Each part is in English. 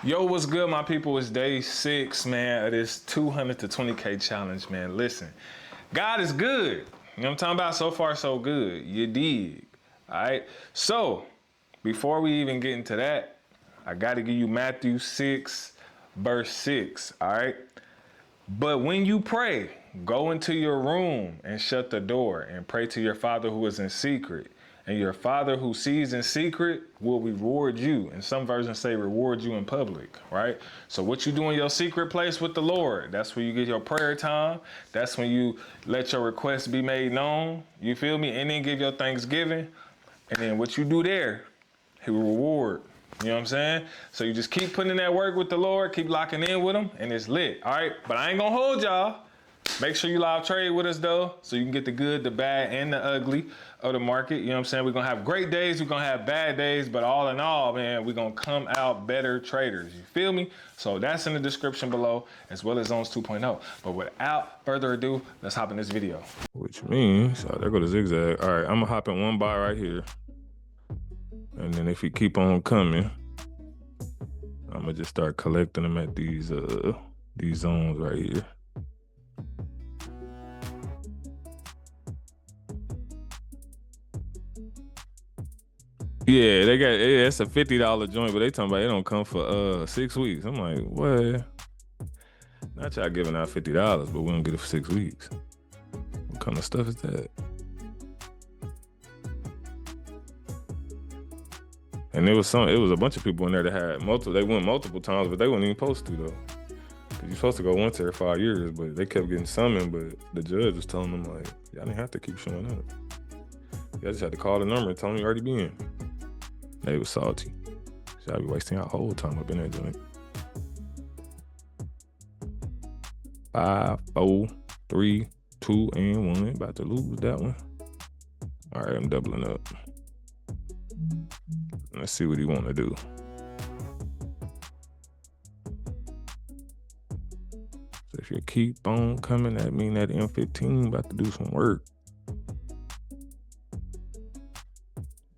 Yo, what's good, my people? It's day 6, man, of this 200 to 20K challenge, man. Listen, God is good. You know what I'm talking about? So far, so good. You dig. All right? So, before we even get into that, I got to give you Matthew 6, verse 6, all right? But when you pray, go into your room and shut the door and pray to your Father who is in secret. And your Father who sees in secret will reward you. And some versions say reward you in public, right? So what you do in your secret place with the Lord, that's where you get your prayer time. That's when you let your requests be made known. You feel me? And then give your thanksgiving. And then what you do there, He will reward. You know what I'm saying? So you just keep putting in that work with the Lord, keep locking in with Him, and it's lit, all right? But I ain't gonna hold y'all. Make sure you live trade with us though, so you can get the good, the bad, and the ugly of the market. You know what I'm saying? We're gonna have great days, we're gonna have bad days, but all in all, man, we're gonna come out better traders. You feel me? So that's in the description below, as well as Zones 2.0. But without further ado, let's hop in this video. Which means, oh, there go the zigzag. All right, I'm gonna hop in one buy right here. And then if you keep on coming, I'm gonna just start collecting them at these zones right here. Yeah, they got it's a $50 joint, but they talking about it don't come for 6 weeks. I'm like, what? Not y'all giving out $50, but we don't get it for 6 weeks. What kind of stuff is that? And it was a bunch of people in there that had they went multiple times, but they weren't even supposed to though. Cause you're supposed to go once every 5 years, but they kept getting summoned, but the judge was telling them like, y'all didn't have to keep showing up. Y'all just had to call the number and tell them you already been. They was salty. So I'll be wasting our whole time up in there doing it. 5, 4, 3, 2, and 1. About to lose that one. All right, I'm doubling up. Let's see what he want to do. So if you keep on coming, that mean that M15 about to do some work.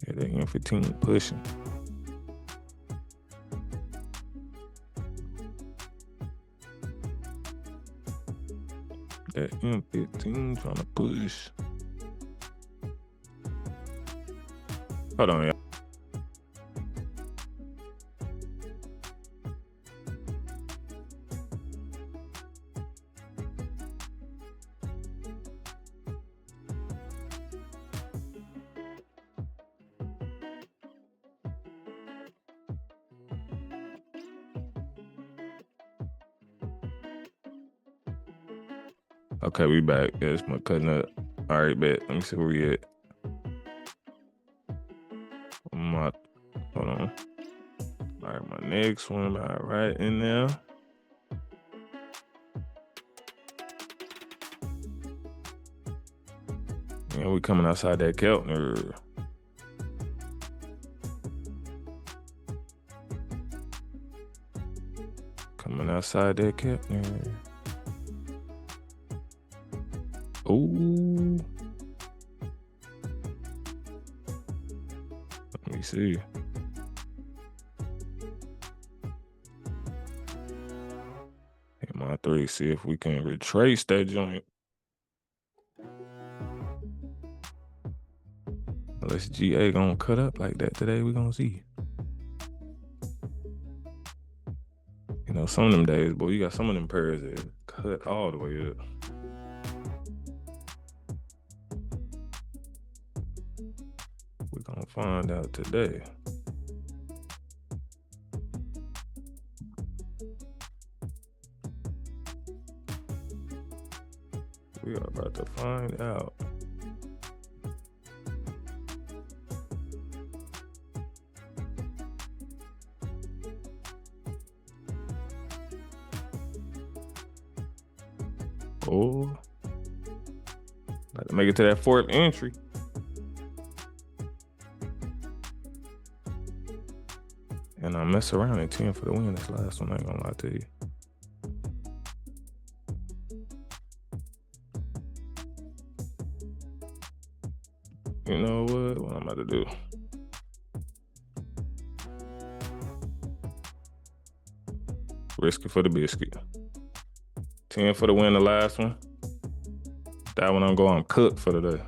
Yeah, that M15 pushing. That M15 trying to push. Hold on, y'all. Okay, we back. Yeah, it's my cutting up. All right, bet. Let me see where we at. Hold on. All right, my next one, all right, in there. Yeah, we coming outside that Keltner. Coming outside that Keltner. Ooh. Let me see. M3, see if we can retrace that joint. Unless GA gonna cut up like that today, we gonna see. You know, some of them days, boy, you got some of them pairs that cut all the way up. We're gonna find out today. We are about to find out. Oh, about to make it to that 4th entry. And I mess around at 10 for the win. This last one, I ain't gonna lie to you. You know what I'm about to do? Risk it for the biscuit. 10 for the win, the last one. That one I'm cooked for the day.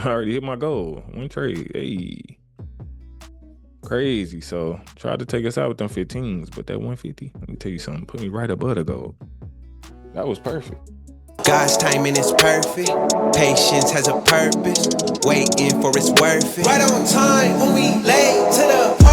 I already hit my goal. One trade. Hey. Crazy. So tried to take us out with them 15s, but that 150, let me tell you something, put me right above the goal. That was perfect. God's timing is perfect. Patience has a purpose. Waiting for it's worth it. Right on time when we late to the